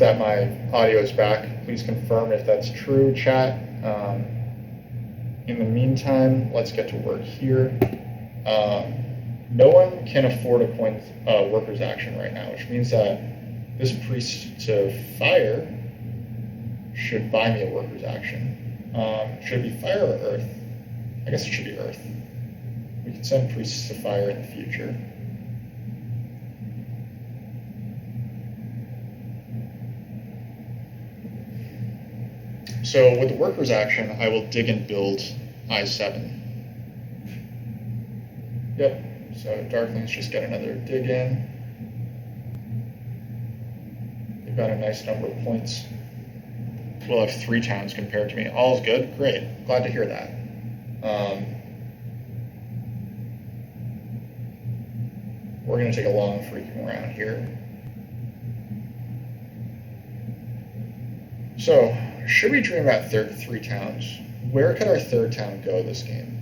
that my audio is back. Please confirm if that's true, chat. In the meantime, let's get to work here. No one can afford a coin worker's action right now, which means that this priest to fire should buy me a worker's action. Should it be fire or earth? I guess it should be earth. We can send priests to fire in the future. So with the worker's action, I will dig and build I7. Yep, so darklings just get another dig in. They've got a nice number of points. We'll have 3 towns compared to me. All's good? Great. Glad to hear that. We're going to take a long freaking round here. So, should we dream about 3 towns? Where could our 3rd town go this game?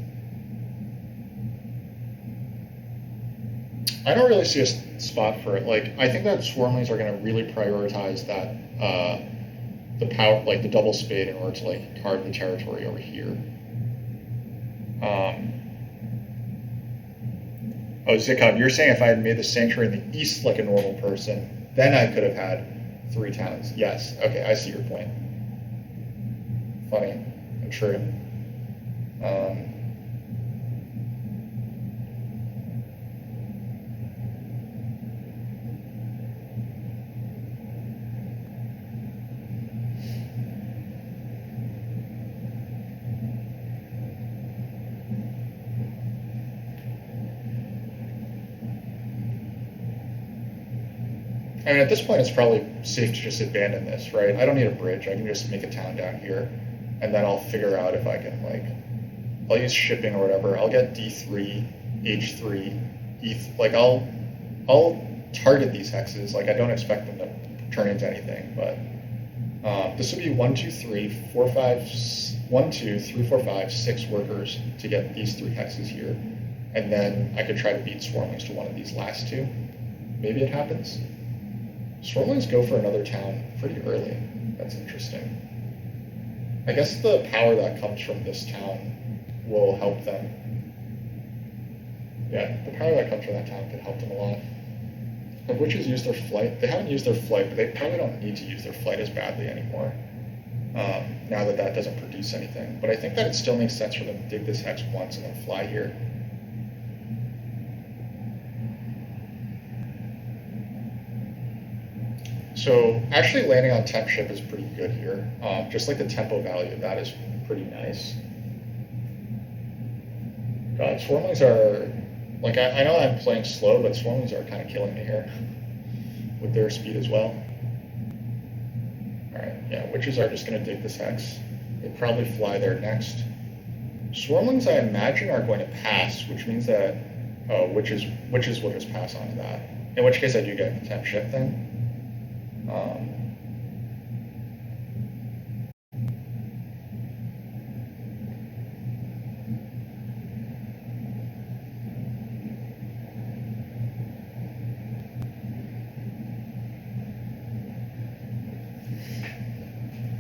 I don't really see a spot for it. Like, I think that swarmlings are going to really prioritize that, the power, like the double spade, in order to like carve the territory over here. Oh, Zikov, you're saying if I had made the sanctuary in the east like a normal person, then I could have had 3 towns. Yes. Okay, I see your point. Funny and true. I mean, at this point, it's probably safe to just abandon this, right? I don't need a bridge. I can just make a town down here, and then I'll figure out if I can, like, I'll use shipping or whatever. I'll get D3, H3, like, I'll target these hexes. Like, I don't expect them to turn into anything, but this would be 1, 2, 3, 4, 5, 1, 2, 3, 4, 5, 6 workers to get these 3 hexes here, and then I could try to beat swarmlings to one of these last 2. Maybe it happens. Swarmlings go for another town pretty early. That's interesting. I guess the power that comes from this town will help them. Yeah, the power that comes from that town could help them a lot. Have witches used their flight? They haven't used their flight, but they probably don't need to use their flight as badly anymore. Now that that doesn't produce anything. But I think that it still makes sense for them to dig this hex once and then fly here. So actually landing on temp ship is pretty good here. Just like the tempo value of that is pretty nice. God, swarmlings are, like, I know I'm playing slow, but swarmlings are kind of killing me here with their speed as well. All right, yeah, witches are just going to dig this hex. They probably fly there next. Swarmlings, I imagine, are going to pass, which means that witches will just pass on to that. In which case, I do get a temp ship thing.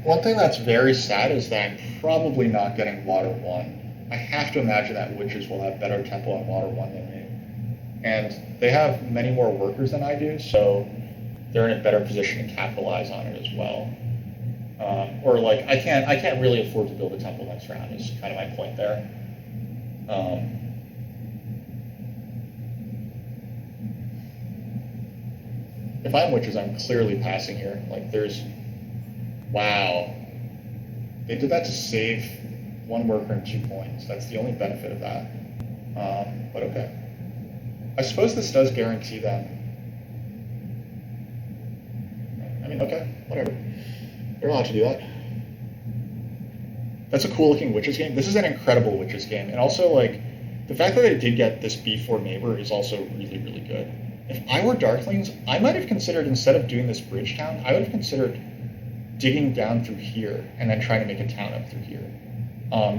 One thing that's very sad is that I'm probably not getting Water 1. I have to imagine that witches will have better tempo on Water 1 than me. And they have many more workers than I do, so they're in a better position to capitalize on it as well. Or like, I can't really afford to build a temple next round is kind of my point there. If I'm witches, I'm clearly passing here. Like, there's, wow. They did that to save 1 worker and 2 points. That's the only benefit of that. But okay. I suppose this does guarantee them. I mean, okay, whatever. They're allowed to do that. That's a cool looking witches game. This is an incredible witches game. And also, like, the fact that they did get this B4 neighbor is also really, really good. If I were darklings, I might have considered, instead of doing this bridge town, I would have considered digging down through here and then trying to make a town up through here.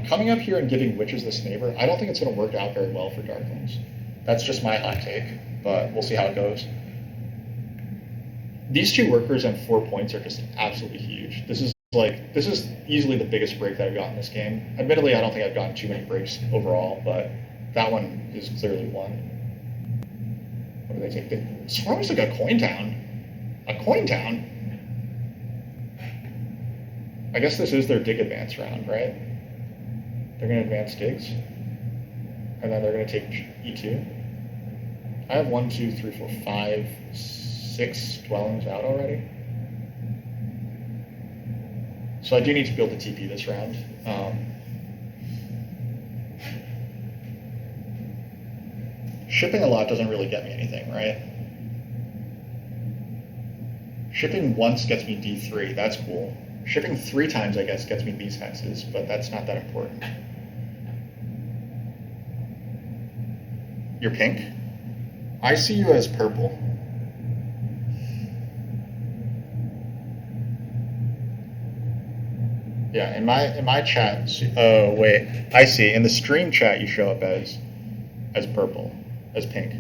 Coming up here and giving witches this neighbor, I don't think it's going to work out very well for darklings. That's just my hot take, but we'll see how it goes. These 2 workers and 4 points are just absolutely huge. This is easily the biggest break that I've gotten this game. Admittedly, I don't think I've gotten too many breaks overall, but that one is clearly one. What do they take? Swarmlings took a coin town. A coin town? I guess this is their dig advance round, right? They're going to advance digs. And then they're going to take E2. I have 1, 2, 3, 4, 5, 6 dwellings out already. So I do need to build a TP this round. Shipping a lot doesn't really get me anything, right? Shipping once gets me D3, that's cool. Shipping 3 times, I guess, gets me these hexes, but that's not that important. You're pink? I see you as purple. Yeah, in my chat. Oh wait, I see. In the stream chat, you show up as purple, as pink.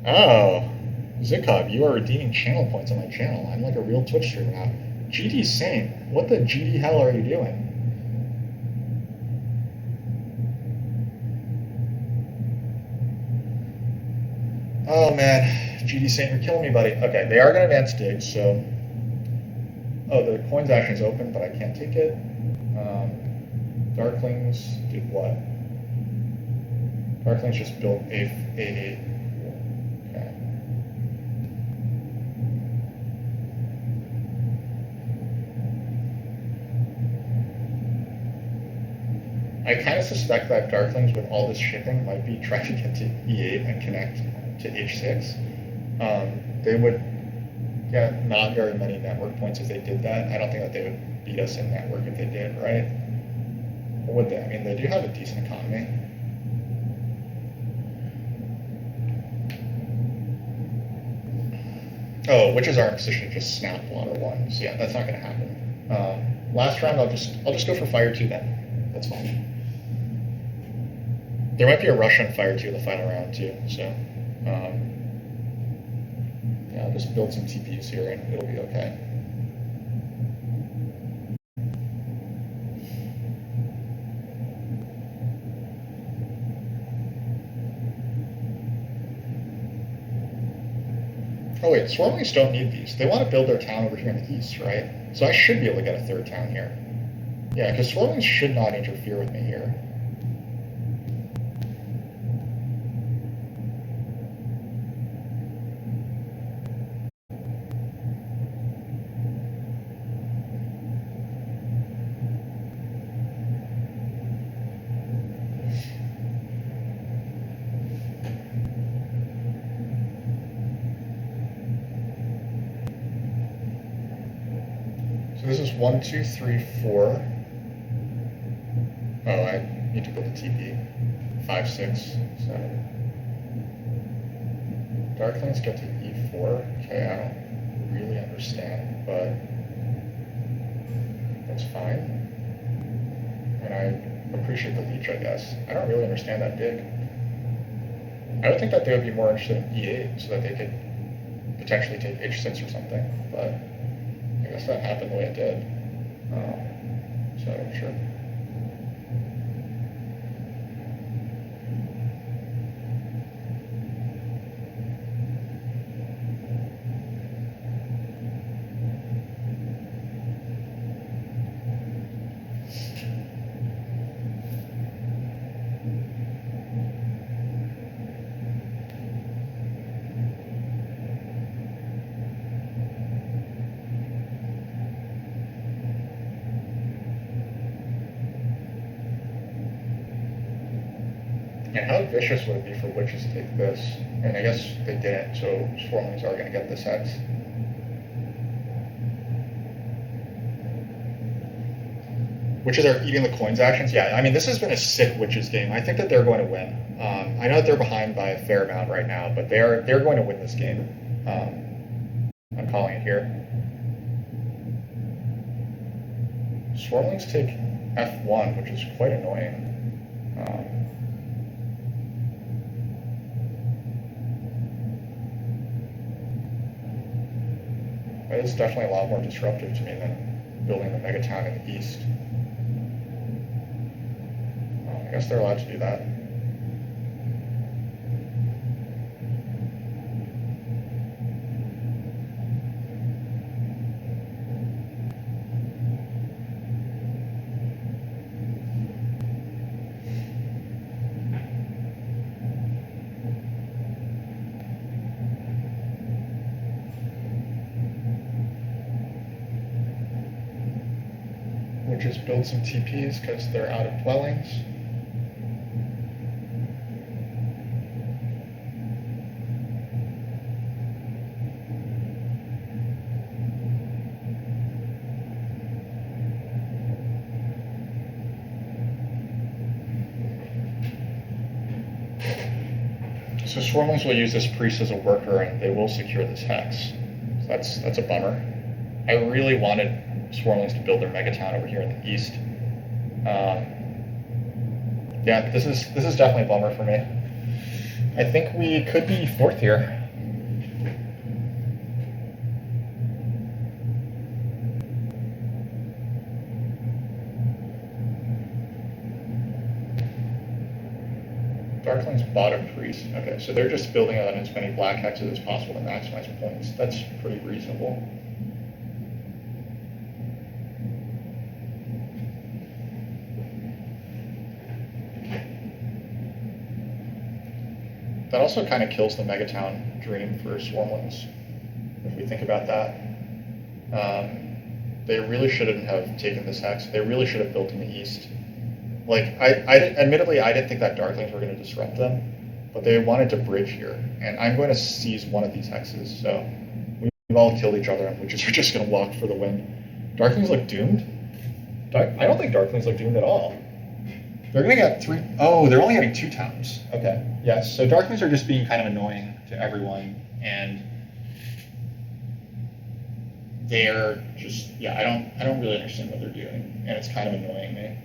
Oh, Zikov, you are redeeming channel points on my channel. I'm like a real Twitch streamer now. GD Saint, what the GD hell are you doing? Oh man, GD Saint, you're killing me, buddy. Okay, they are going to advance dig, so... Oh, the coins action is open, but I can't take it. Darklings did what? Darklings just built A8. Okay. I kind of suspect that Darklings, with all this shipping, might be trying to get to E8 and connect to H6. They would get not very many network points if they did that. I don't think that they would beat us in network if they did, right? Or would they? I mean, they do have a decent economy. Oh, witches are in position to just snap one or one. So yeah, that's not going to happen. Last round, I'll just go for fire 2 then. That's fine. There might be a rush on fire 2 in the final round too. So yeah, I'll just build some TPs here and it'll be okay. Oh wait, swarmlings don't need these. They want to build their town over here in the east, right? So I should be able to get a 3rd town here. Yeah, because swarmlings should not interfere with me here. This is 1, 2, 3, 4. Oh, I need to build a TP. 5, 6, 7. Darklings get to E4. Okay, I don't really understand, but that's fine. And I appreciate the leech, I guess. I don't really understand that dig. I would think that they would be more interested in E8 so that they could potentially take H6 or something, but I guess that happened the way it did. So, sure. And how vicious would it be for witches to take this? And I guess they didn't, so swarmlings are going to get this hex. Witches are eating the coins actions? Yeah, I mean, this has been a sick witches game. I think that they're going to win. I know that they're behind by a fair amount right now, but they're going to win this game. I'm calling it here. Swarmlings take F1, which is quite annoying. That is definitely a lot more disruptive to me than building the megatown in the east. I guess they're allowed to do that. We'll just build some TPs because they're out of dwellings. So swarmlings will use this priest as a worker, and they will secure this hex. So that's a bummer. I really wanted swarmlings to build their megatown over here in the east. Yeah, this is definitely a bummer for me. I think we could be fourth here. Darklings bottom priest. Okay, so they're just building on as many black hexes as possible to maximize points. That's pretty reasonable. That also kind of kills the megatown dream for swarmlings, if we think about that. They really shouldn't have taken this hex. They really should have built in the east. Like, admittedly, I didn't think that darklings were going to disrupt them, but they wanted to bridge here, and I'm going to seize one of these hexes, so we've all killed each other, and we're just going to walk for the win. Darklings look doomed? I don't think darklings look doomed at all. They're going to get 3... Oh, they're only having 2 towns. Okay, yes, so darklings are just being kind of annoying to everyone, and they're just... Yeah, I don't really understand what they're doing, and it's kind of annoying me.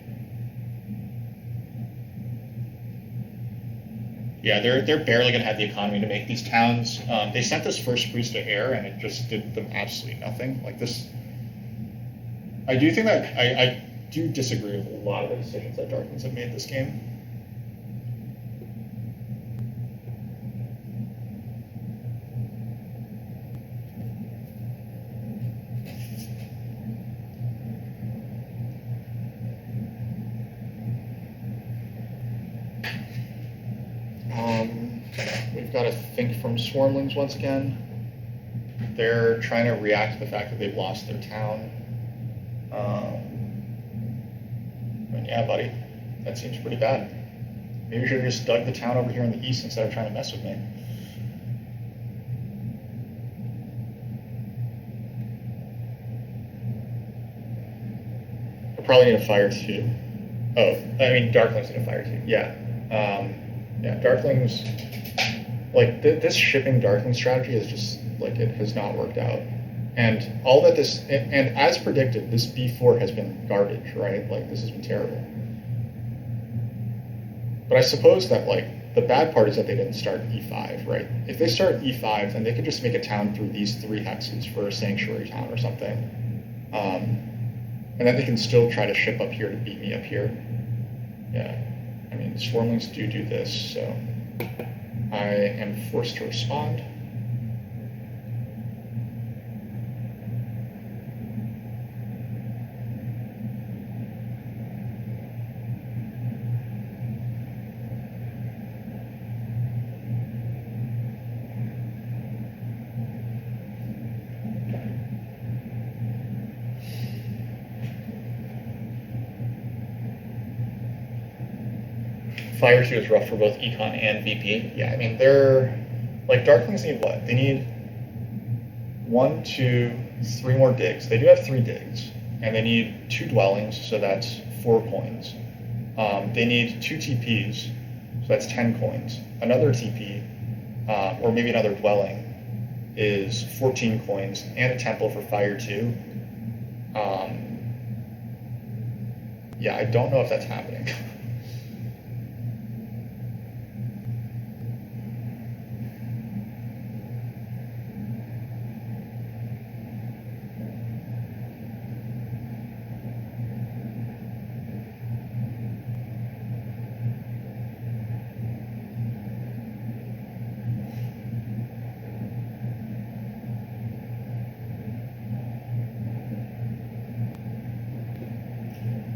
Yeah, they're barely going to have the economy to make these towns. They sent this first priest to air, and it just did them absolutely nothing. Like this, I do think that I do disagree with a lot of the decisions that Darklings have made this game. We've got to think from swarmlings once again. They're trying to react to the fact that they've lost their town. And yeah, buddy, that seems pretty bad. Maybe you should have just dug the town over here in the east instead of trying to mess with me. I probably need a fire too. Oh, I mean, Darklings need a fire too. Yeah. Yeah, Darklings, like, this shipping Darkling strategy is just, like, it has not worked out. And all that this, and as predicted, this B4 has been garbage, right? Like, this has been terrible. But I suppose that, like, the bad part is that they didn't start E5, right? If they start E5, then they could just make a town through these 3 hexes for a sanctuary town or something. And then they can still try to ship up here to beat me up here. Yeah. I mean, swarmlings do this, so I am forced to respond. Fire 2 is rough for both Econ and VP. Yeah, I mean, they're... Like, Darklings need what? They need 1, 2, 3 more digs. They do have 3 digs. And they need 2 dwellings, so that's 4 coins. They need 2 TPs, so that's 10 coins. Another TP, or maybe another dwelling, is 14 coins, and a temple for Fire 2. Yeah, I don't know if that's happening.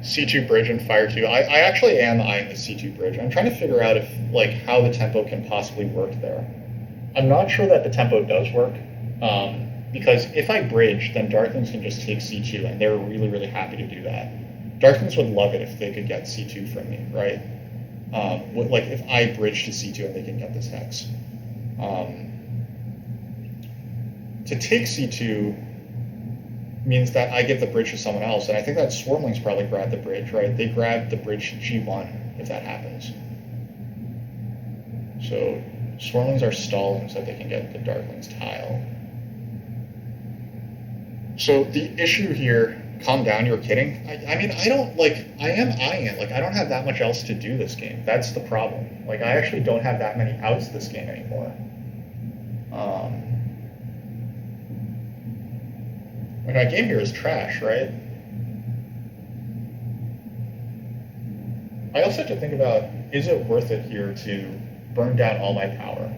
C2 bridge and fire 2. I actually am eyeing the C2 bridge. I'm trying to figure out if like how the tempo can possibly work there. I'm not sure that the tempo does work, because if I bridge, then darklings can just take C2, and they're really, really happy to do that. Darklings would love it if they could get C2 from me, right? Like if I bridge to C2 and they can get this hex. To take C2 means that I give the bridge to someone else, and I think that swarmlings probably grab the bridge, right? They grab the bridge to G1 if that happens. So swarmlings are stalling so that they can get the darklings tile. So the issue here, calm down, you're kidding. I mean, I don't, like, I am eyeing it. Like, I don't have that much else to do this game. That's the problem. Like, I actually don't have that many outs this game anymore. Like, my game here is trash, right? I also have to think about, is it worth it here to burn down all my power?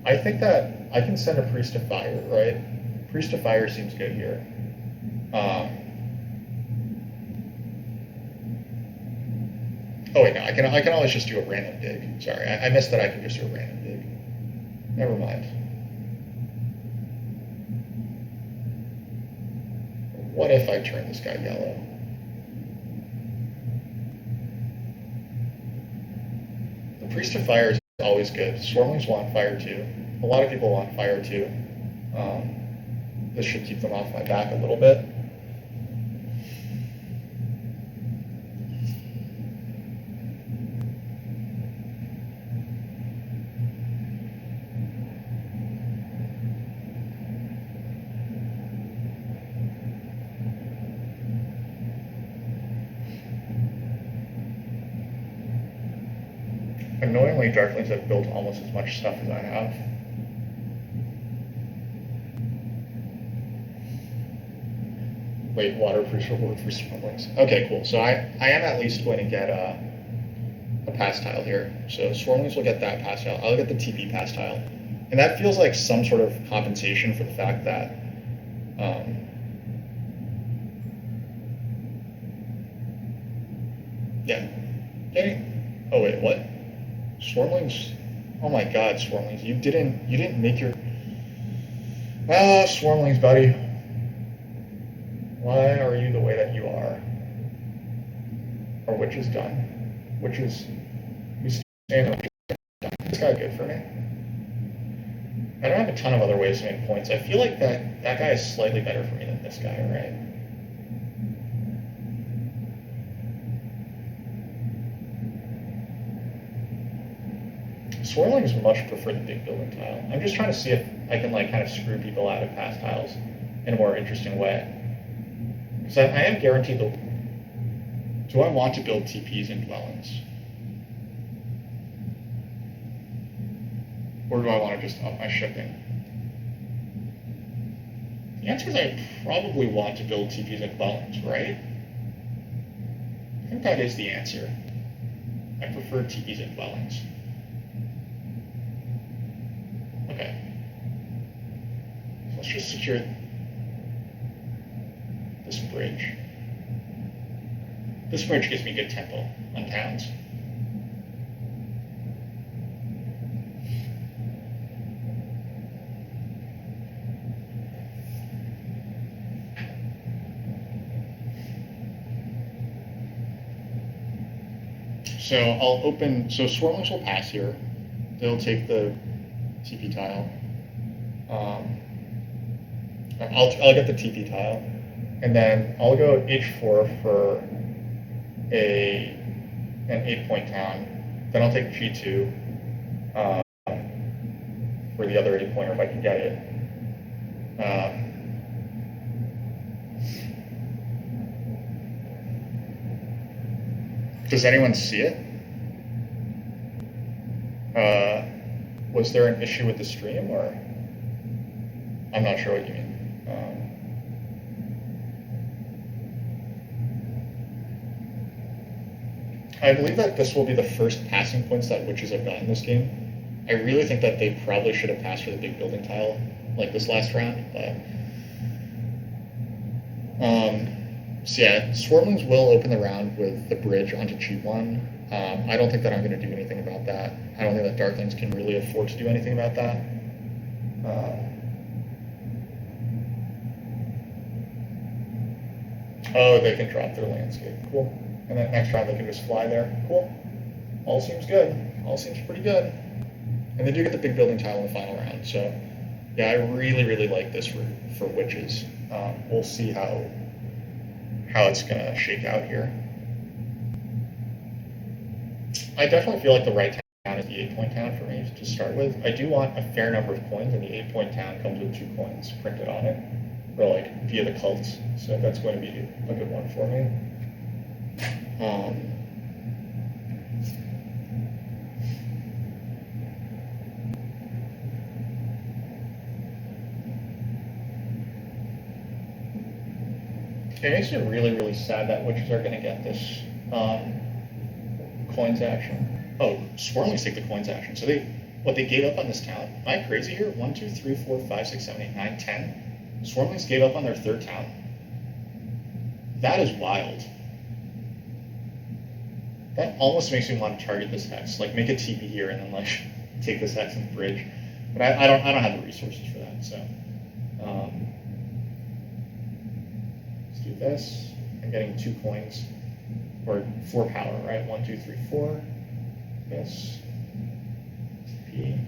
I think that I can send a priest to fire, right? Priest to fire seems good here. Oh wait, no, I can always just do a random dig. Sorry, I missed that I can just do a random dig. Never mind. What if I turn this guy yellow? The priest of fire is always good. Swarmlings want fire too. A lot of people want fire too. This should keep them off my back a little bit. Annoyingly, darklings have built almost as much stuff as I have. Wait, waterproof reward for swarmlings. Okay, cool. So I am at least going to get a pass tile here. So swarmlings will get that pass tile. I'll get the TP pass tile. And that feels like some sort of compensation for the fact that yeah. Getting, oh wait, what? Swarmlings? Oh my god, swarmlings. You didn't make your... Ah, swarmlings, buddy. Why are you the way that you are? Our witch is done. Witch is... We stand up. This guy good for me. I don't have a ton of other ways to make points. I feel like that guy is slightly better for me than this guy, right? Swarmlings much prefer the big building tile. I'm just trying to see if I can like kind of screw people out of pass tiles in a more interesting way. Because I am guaranteed the... Do I want to build TPs and dwellings? Or do I want to just up my shipping? The answer is I probably want to build TPs and dwellings, right? I think that is the answer. I prefer TPs and dwellings. Okay. So let's just secure this bridge. This bridge gives me good tempo on towns. So I'll open, so swarmlings will pass here. They'll take the TP tile. I'll get the TP tile, and then I'll go H4 for an 8-point town. Then I'll take G2 for the other 8-pointer if I can get it. Does anyone see it? Was there an issue with the stream, or? I'm not sure what you mean. I believe that this will be the first passing points that witches have gotten this game. I really think that they probably should have passed for the big building tile like this last round, but So yeah, swarmlings will open the round with the bridge onto G1. I don't think that I'm going to do anything about that. I don't think that darklings can really afford to do anything about that. Oh, they can drop their landscape. Cool. And then next round they can just fly there. Cool. All seems good. All seems pretty good. And they do get the big building tile in the final round. So yeah, I really, really like this for witches. We'll see how it's going to shake out here. I definitely feel like the right town is the 8-point town for me to start with. I do want a fair number of coins, and the 8-point town comes with 2 coins printed on it, or like via the cults. So that's going to be a good one for me. It makes me really, really sad that witches are going to get this coins action. Oh, swarmlings take the coins action. So they gave up on this town. Am I crazy here? 1, 2, 3, 4, 5, 6, 7, 8, 9, 10. Swarmlings gave up on their 3rd town. That is wild. That almost makes me want to target this hex. Like make a TP here and then like take this hex and bridge. But I don't have the resources for that. So let's do this. I'm getting 2 coins. Or 4 power, right? 1, 2, 3, 4. Yes. P.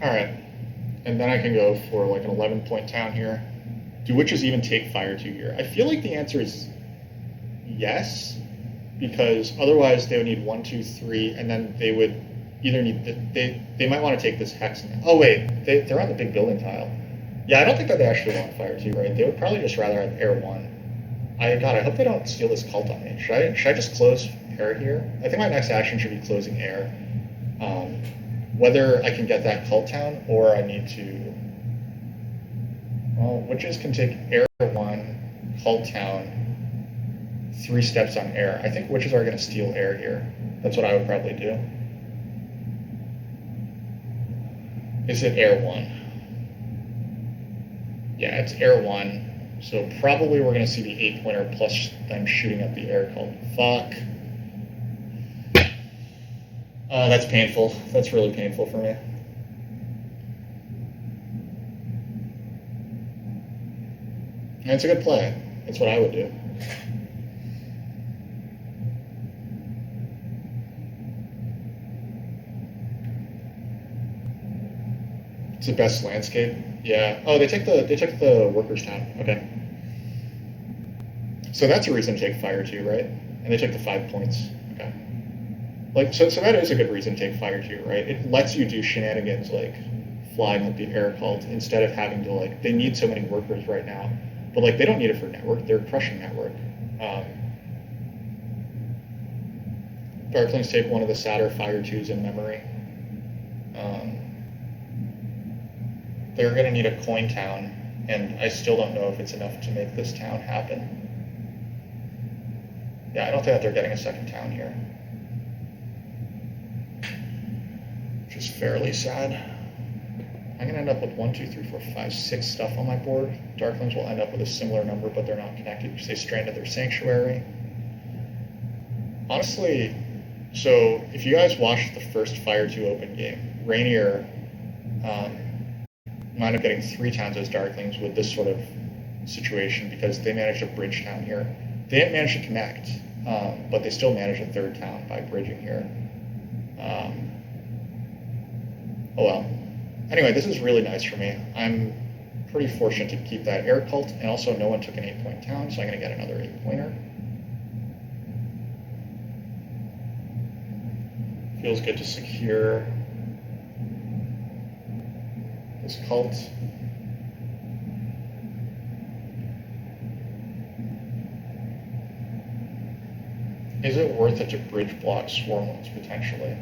All right. And then I can go for like an 11-point town here. Do witches even take fire 2 here? I feel like the answer is yes, because otherwise they would need 1, 2, 3, and then they would either need they might want to take this hex. Oh wait, they're on the big building tile. Yeah, I don't think that they actually want fire 2, right? They would probably just rather have air 1. I hope they don't steal this cult on me. Should I just close air here? I think my next action should be closing air. Whether I can get that cult town or I need to. Well, witches can take air 1, cult town, 3 steps on air. I think witches are going to steal air here. That's what I would probably do. Is it air 1? Yeah, it's air 1. So probably we're going to see the 8-pointer plus them shooting up the air cult. Fuck. That's painful. That's really painful for me. And it's a good play. It's what I would do. It's the best landscape. Yeah. Oh, they took the workers' town. Okay. So that's a reason to take fire too, right? And they took the 5 points. Okay. Like so that is a good reason to take fire too, right? It lets you do shenanigans like flying with the air cult instead of having to like they need so many workers right now. But like they don't need it for network, they're crushing network. Darklings take one of the sadder fire 2s in memory. They're gonna need a coin town, and I still don't know if it's enough to make this town happen. Yeah, I don't think that they're getting a second town here. Which is fairly sad. I'm gonna end up with 1, 2, 3, 4, 5, 6 stuff on my board. Darklings will end up with a similar number, but they're not connected because they stranded their sanctuary. Honestly, so if you guys watched the first Fire 2 Open game, Rainier wound up getting 3 towns as Darklings with this sort of situation because they managed a bridge town here. They didn't manage to connect, but they still managed a 3rd town by bridging here. Oh well. Anyway, this is really nice for me. I'm pretty fortunate to keep that air cult, and also no one took an 8-point town, so I'm going to get another 8-pointer. Feels good to secure this cult. Is it worth it to bridge block swarmlings potentially?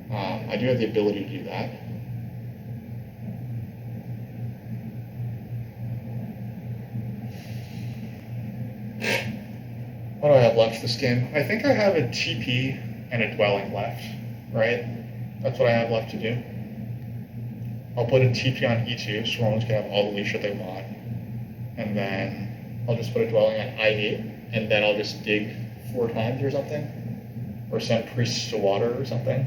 I do have the ability to do that. have left this game? I think I have a TP and a dwelling left, right? That's what I have left to do. I'll put a TP on E2, so Swarmlings can have all the leash that they want. And then I'll just put a dwelling on I8, and then I'll just dig 4 times or something. Or send priests to water or something.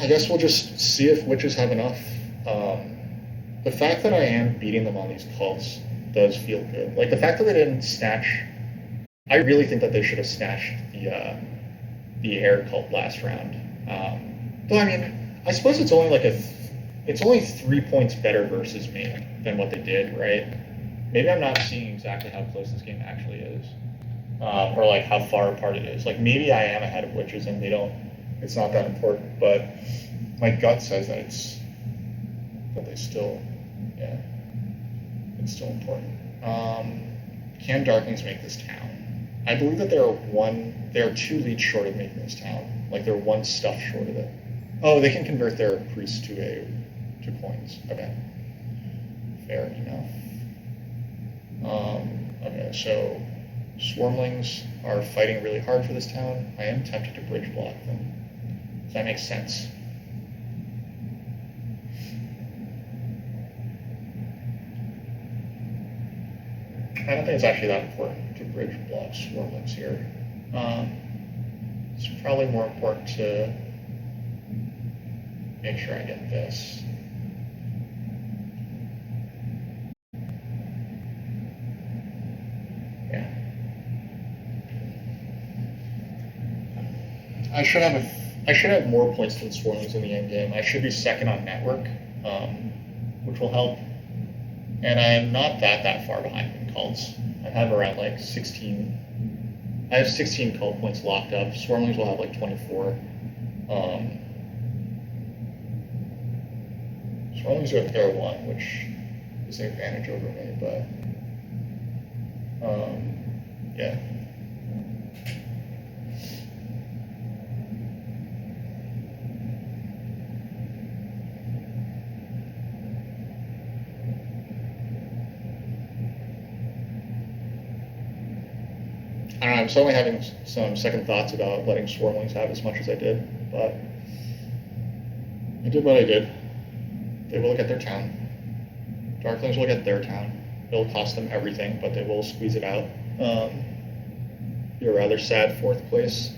I guess we'll just see if witches have enough. The fact that I am beating them on these cults does feel good. Like, the fact that they didn't snatch... I really think that they should have snatched the air cult last round. Though, I mean, I suppose it's only like it's only 3 points better versus me than what they did, right? Maybe I'm not seeing exactly how close this game actually is. Or like how far apart it is. Like, maybe I am ahead of witches and it's not that important, but my gut says that it's still important. Can darklings make this town? I believe that they are 2 leads short of making this town. Like, they're 1 stuff short of it. Oh, they can convert their priests to coins. Okay. Fair enough. Okay, so swarmlings are fighting really hard for this town. I am tempted to bridge block them. Does that make sense? I don't think it's actually that important to bridge block swarmlings here. It's probably more important to make sure I get this. Yeah. I should have more points than swarmlings in the end game. I should be second on network, which will help. And I am not that far behind in cults. I have around like 16. I have 16 cult points locked up. Swarmlings will have like 24. Swarmlings are at their 1, which is an advantage over me, but yeah. I don't know, I'm suddenly having some second thoughts about letting swarmlings have as much as I did, but I did what I did. They will get their town. Darklings will get their town. It'll cost them everything, but they will squeeze it out. Be a rather sad 4th place.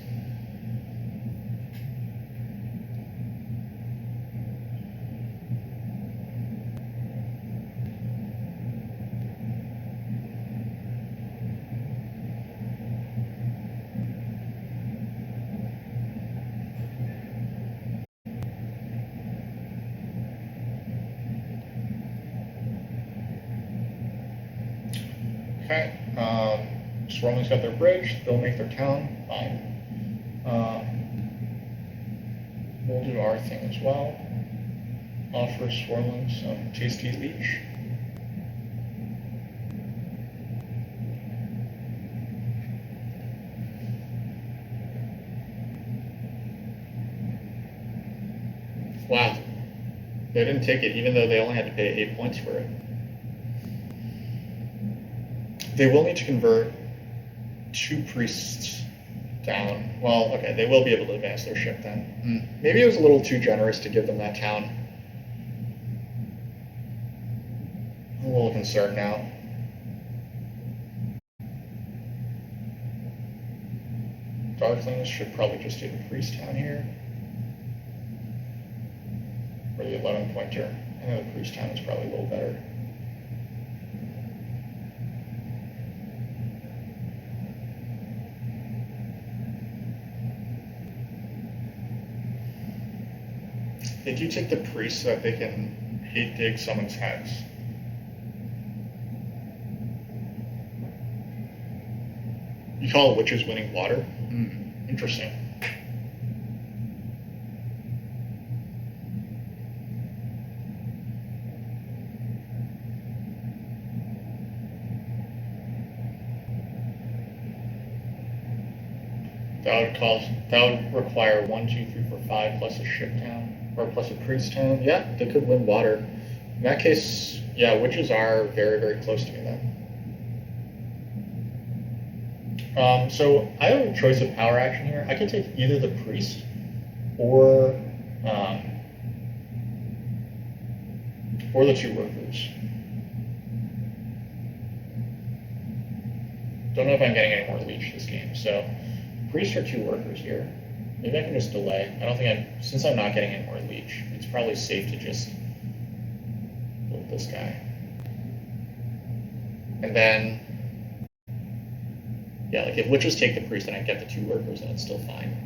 Okay, swarmlings got their bridge, they'll make their town, fine. We'll do our thing as well. Offer swarmlings some tasty leash. Wow, they didn't take it even though they only had to pay 8 points for it. They will need to convert 2 priests down. Well, okay, they will be able to advance their ship then. Maybe it was a little too generous to give them that town. I'm a little concerned now. Darklings should probably just do the priest town here. Or the 11 pointer. I know the priest town is probably a little better. They do take the priest so that they can hate dig someone's heads. You call witches winning water? Interesting. That would require 1, 2, 3, 4, 5 plus a ship town. Or plus a priest town. Yeah, they could win water. In that case, yeah, witches are very, very close to me then. So I have a choice of power action here. I can take either the priest um, or the 2 workers. Don't know if I'm getting any more leech this game. So priest or 2 workers here. Maybe I can just delay. I don't think since I'm not getting any more leech, it's probably safe to just build this guy. And then, yeah, like if witches take the priest and I get the 2 workers, then it's still fine.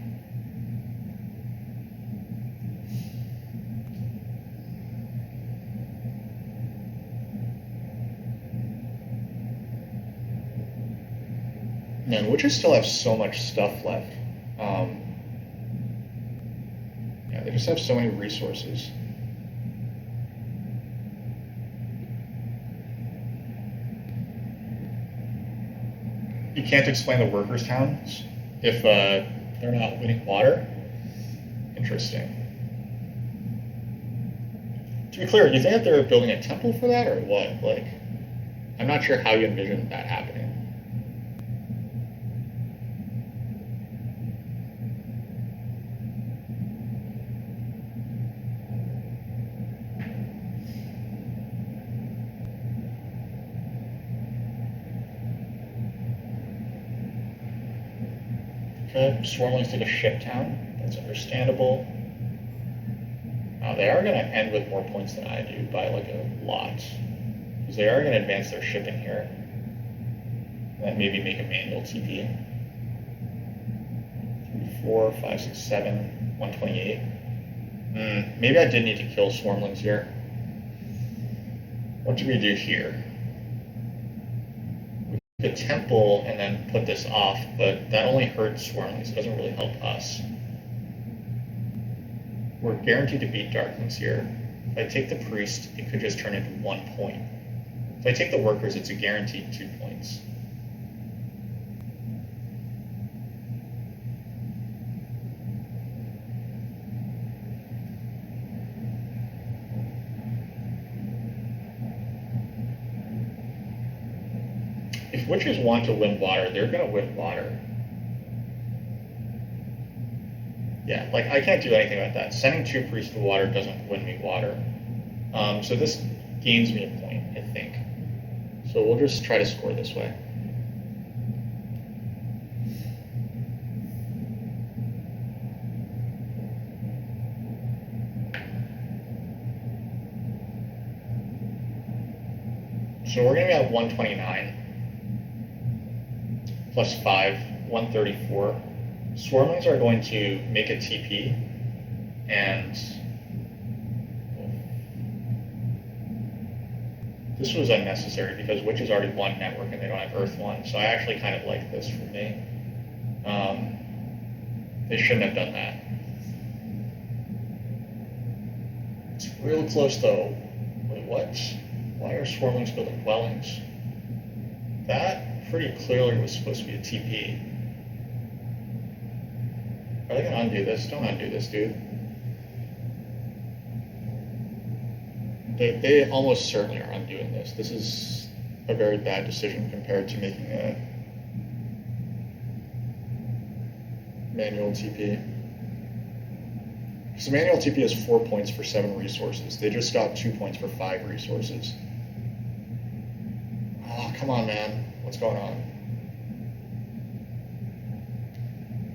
Man, witches still have so much stuff left. Yeah, they just have so many resources. You can't explain the workers' towns if they're not winning water. Interesting. To be clear, do you think that they're building a temple for that, or what? Like, I'm not sure how you envision that happening. Okay, swarmlings did a ship town. That's understandable. They are going to end with more points than I do by like a lot. Because they are going to advance their ship in here. And then maybe make a manual TP. 3, 4, 5, 6, 7, 128. Maybe I did need to kill swarmlings here. What do we do here? The temple and then put this off, but that only hurts swarmlings. It doesn't really help us. We're guaranteed to beat darklings here. If I take the priest, it could just turn into 1 point. If I take the workers, it's a guaranteed 2 points. If witches want to win water, they're going to win water. Yeah, like I can't do anything about that. Sending 2 priests to water doesn't win me water. So this gains me a point, I think. So we'll just try to score this way. So we're going to be at 129 plus 5, 134. Swarmlings are going to make a TP, and this was unnecessary because witches already won network and they don't have Earth 1, so I actually kind of like this for me. They shouldn't have done that. It's real close though. Wait, what? Why are swarmlings building dwellings? That pretty clearly was supposed to be a TP. Are they gonna undo this? Don't undo this, dude. They almost certainly are undoing this. This is a very bad decision compared to making a manual TP. Because the manual TP is 4 points for 7 resources. They just got 2 points for 5 resources. Oh, come on, man. What's going on?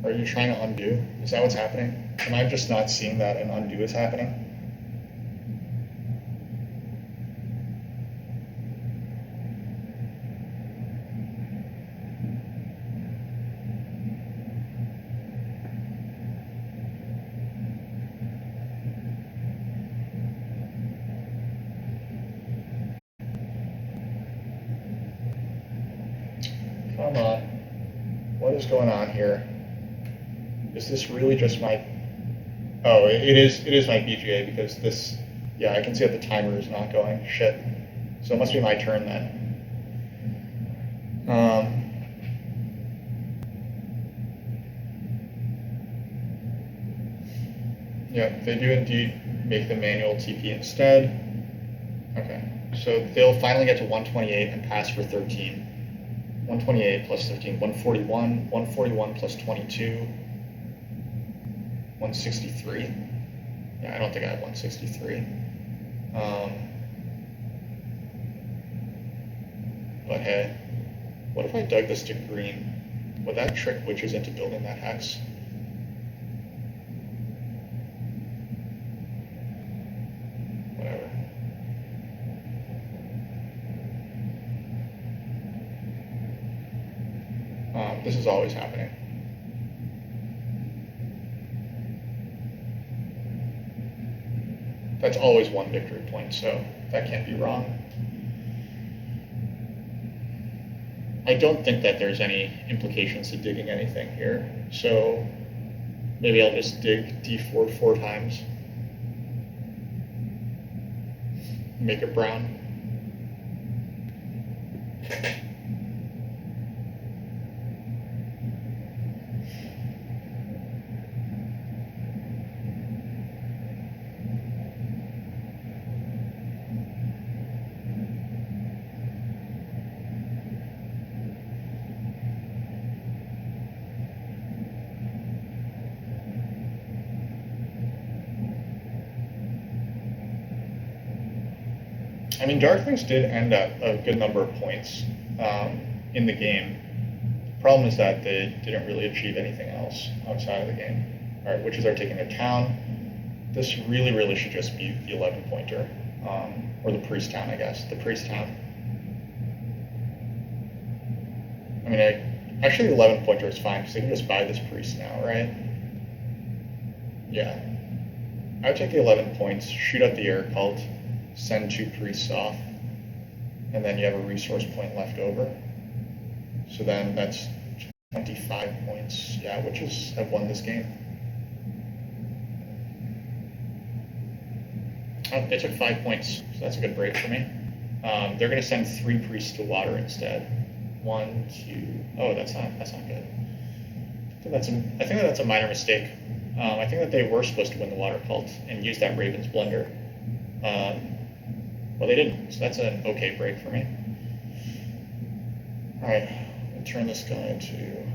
Are you trying to undo? Is that what's happening? Am I just not seeing that an undo is happening? Come on. What is going on here? Is this really just my... Oh, it is my BGA because this... Yeah, I can see that the timer is not going. Shit. So it must be my turn then. Yeah, they do indeed make the manual TP instead. So they'll finally get to 128 and pass for 13. 128 plus 13, 141. 141 plus 22, 163. Yeah, I don't think I have 163. But hey, what if I dug this to green? Would that trick witches into building that hex? Whatever. This is always happening. That's always one victory point, so that can't be wrong. I don't think that there's any implications to digging anything here, so maybe I'll just dig d4 4 times. Make it brown. I mean, darklings did end up a good number of points in the game. The problem is that they didn't really achieve anything else outside of the game. All right, witches are taking a town. This really should just be the 11-pointer, or the priest town, I guess. The priest town. I mean, actually the 11-pointer is fine because they can just buy this priest now, right? Yeah. I would take the 11 points, shoot out the air cult, send 2 priests off, and then you have a resource point left over. So then that's 25 points. Yeah, witches have won this game. Oh, they took 5 points, so that's a good break for me. They're going to send 3 priests to water instead. 1, 2. Oh, that's not good. I think that's a minor mistake. I think that they were supposed to win the water cult and use that Raven's Blunder. Well, they didn't, so that's an okay break for me. All right, we'll turn this guy to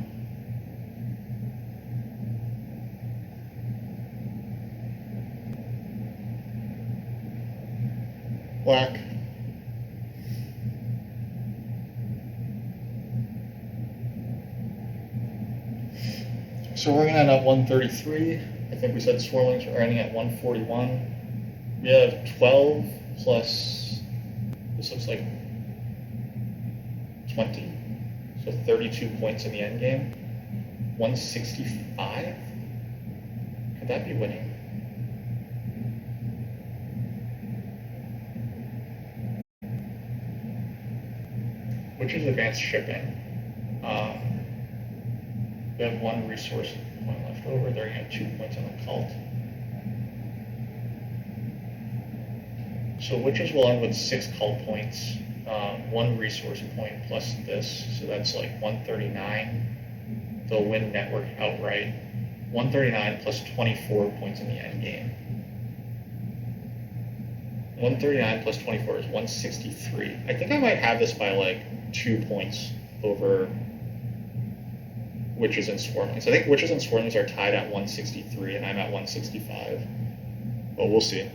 black. So we're going to end up 133. I think we said swarmlings are ending at 141. We have 12 plus, this looks like 20. So 32 points in the end game. 165? Could that be winning? Which is advanced shipping. We have 1 resource point left over. They're going to have 2 points on the cult. So witches will end with 6 cult points, 1 resource point plus this, so that's like 139. They'll win network outright. 139 plus 24 points in the end game. 139 plus 24 is 163. I think I might have this by like 2 points over witches and swarmlings. I think witches and swarmlings are tied at 163, and I'm at 165. But we'll see.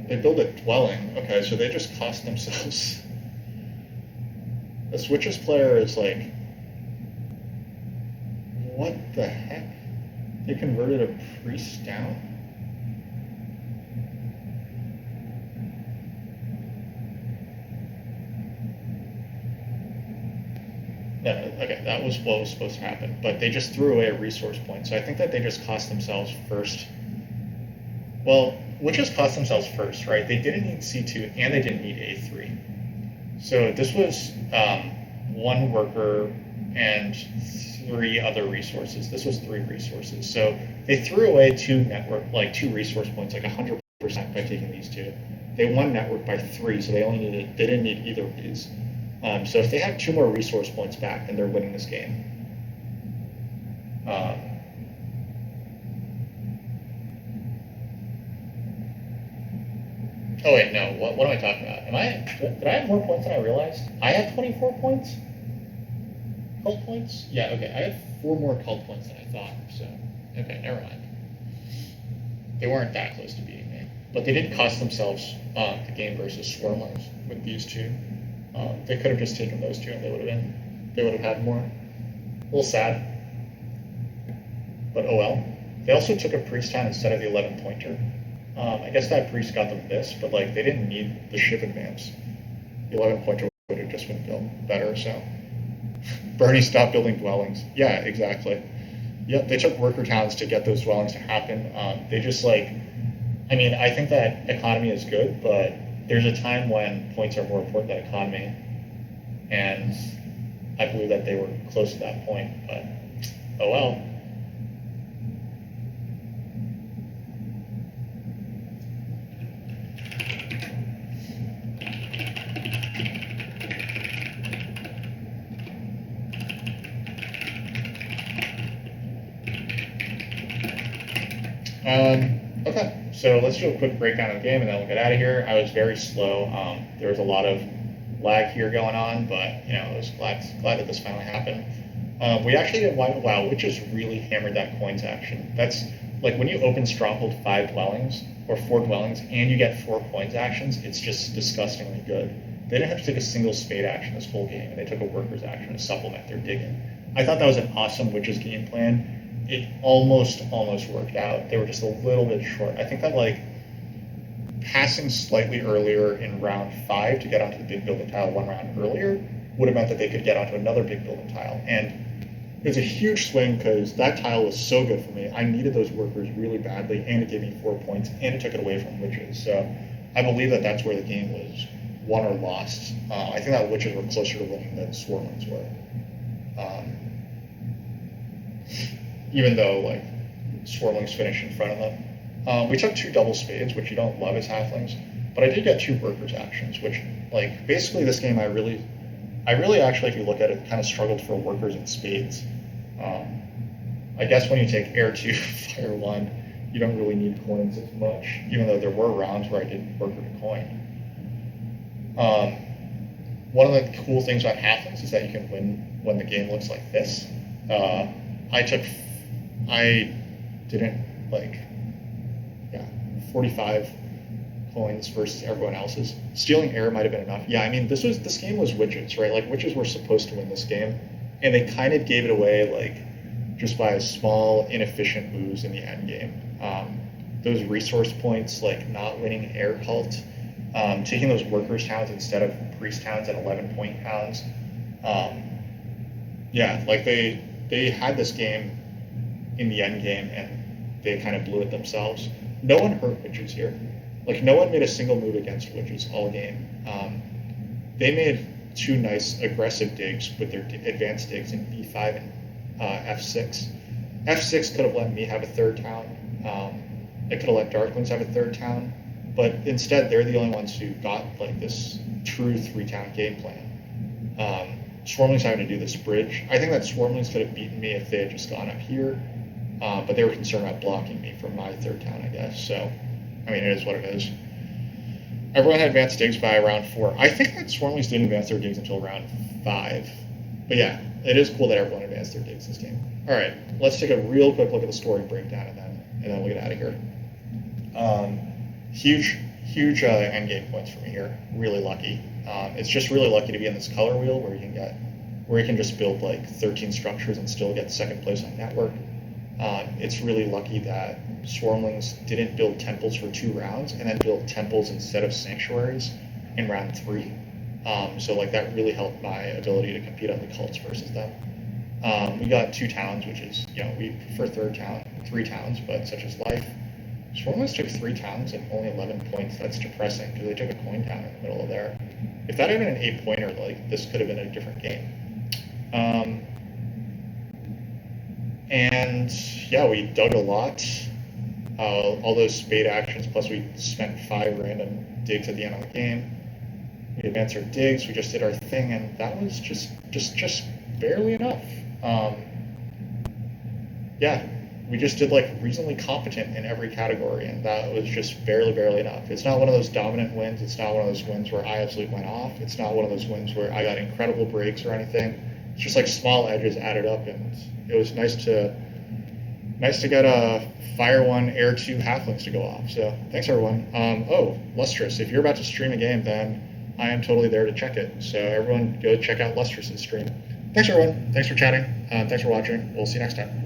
They build a dwelling. Okay, so they just cost themselves. This witches player is like, what the heck? They converted a priest down? No, okay, that was what was supposed to happen. But they just threw away a resource point. So I think that they just cost themselves first. Well, witches cost themselves first, right? They didn't need C2 and they didn't need A3. So this was 1 worker and 3 other resources. This was 3 resources. So they threw away 2 resource points, like 100% by taking these 2. They won network by 3, so they didn't need either of these. So if they have 2 more resource points back, then they're winning this game. Um, oh wait, no. What am I talking about? Did I have more points than I realized? I had 24 points. Cult points? Yeah. Okay. I had 4 more cult points than I thought. So okay, never mind. They weren't that close to beating me, but they did cost themselves the game versus swarmlings with these 2. They could have just taken those 2, and they would have had more. A little sad, but oh well. They also took a priest town instead of the 11 pointer. I guess that priest got them this, but like they didn't need the ship advance. The 11 pointer would have just been built better. So Bernie stopped building dwellings. Yeah, exactly. Yep, they took worker towns to get those dwellings to happen. They just like, I mean, I think that economy is good, but there's a time when points are more important than economy, and I believe that they were close to that point. But oh well. Okay, so let's do a quick breakdown of the game and then we'll get out of here. I was very slow. There was a lot of lag here going on, but you know, I was glad that this finally happened. We actually did wow, which has really hammered that coins action. That's like when you open Stronghold 5 dwellings or 4 dwellings and you get 4 coins actions, it's just disgustingly good. They didn't have to take a single spade action this whole game, and they took a workers action to supplement their digging. I thought that was an awesome Witches game plan. It almost worked out. They were just a little bit short. I think that like passing slightly earlier in round 5 to get onto the big building tile 1 round earlier would have meant that they could get onto another big building tile. And it was a huge swing because that tile was so good for me. I needed those workers really badly, and it gave me 4 points, and it took it away from Witches. So I believe that that's where the game was won or lost. I think that Witches were closer to winning than Swarmlings were. Even though like Swarmlings finished in front of them. We took 2 double spades, which you don't love as halflings, but I did get 2 workers actions, which like basically this game I really actually, if you look at it, kind of struggled for workers and spades. I guess when you take air 2, fire 1, you don't really need coins as much, even though there were rounds where I did worker to coin. One of the cool things about halflings is that you can win when the game looks like this. I didn't like, yeah, 45 coins versus everyone else's. Stealing air might have been enough. Yeah, I mean, this game was Witches, right? Like, Witches were supposed to win this game, and they kind of gave it away, like, just by small, inefficient moves in the end game. Those resource points, like not winning air cult, taking those workers towns instead of priest towns at 11-point towns. Yeah, like they had this game in the end game, and they kind of blew it themselves. No one hurt Witches here. Like, no one made a single move against Witches all game. They made 2 nice aggressive digs with their advanced digs in B5 and F6. F6 could have let me have a 3rd town. It could have let Darklings have a 3rd town. But instead, they're the only ones who got like this true 3-town game plan. Swarmlings having to do this bridge. I think that Swarmlings could have beaten me if they had just gone up here. But they were concerned about blocking me from my 3rd town, I guess. So, I mean, it is what it is. Everyone had advanced digs by round 4. I think that Swarmlings didn't advance their digs until round 5. But yeah, it is cool that everyone advanced their digs this game. All right, let's take a real quick look at the story breakdown, and then we'll get out of here. Huge end game points for me here. Really lucky. It's just really lucky to be in this color wheel where you can just build like 13 structures and still get 2nd place on network. It's really lucky that Swarmlings didn't build temples for 2 rounds and then build temples instead of sanctuaries in round 3. So like that really helped my ability to compete on the cults versus them. We got 2 towns, which is, you know, we prefer 3 towns, but such is life. Swarmlings took 3 towns and only 11 points. That's depressing because they took a coin town in the middle of there. If that had been an 8-pointer, like this could have been a different game. And yeah, we dug a lot. All those spade actions, plus we spent 5 random digs at the end of the game. We advanced our digs. We just did our thing, and that was just barely enough. Um, yeah, we just did like reasonably competent in every category, and that was just barely enough. It's not one of those dominant wins. It's not one of those wins where I absolutely went off. It's not one of those wins where I got incredible breaks or anything. It's just like small edges added up, and it was nice to get a Fire 1 Air 2 halflings to go off. So thanks everyone. Oh, Lustrous, if you're about to stream a game, then I am totally there to check it. So everyone go check out Lustrous's stream. Thanks everyone. Thanks for chatting. Thanks for watching. We'll see you next time.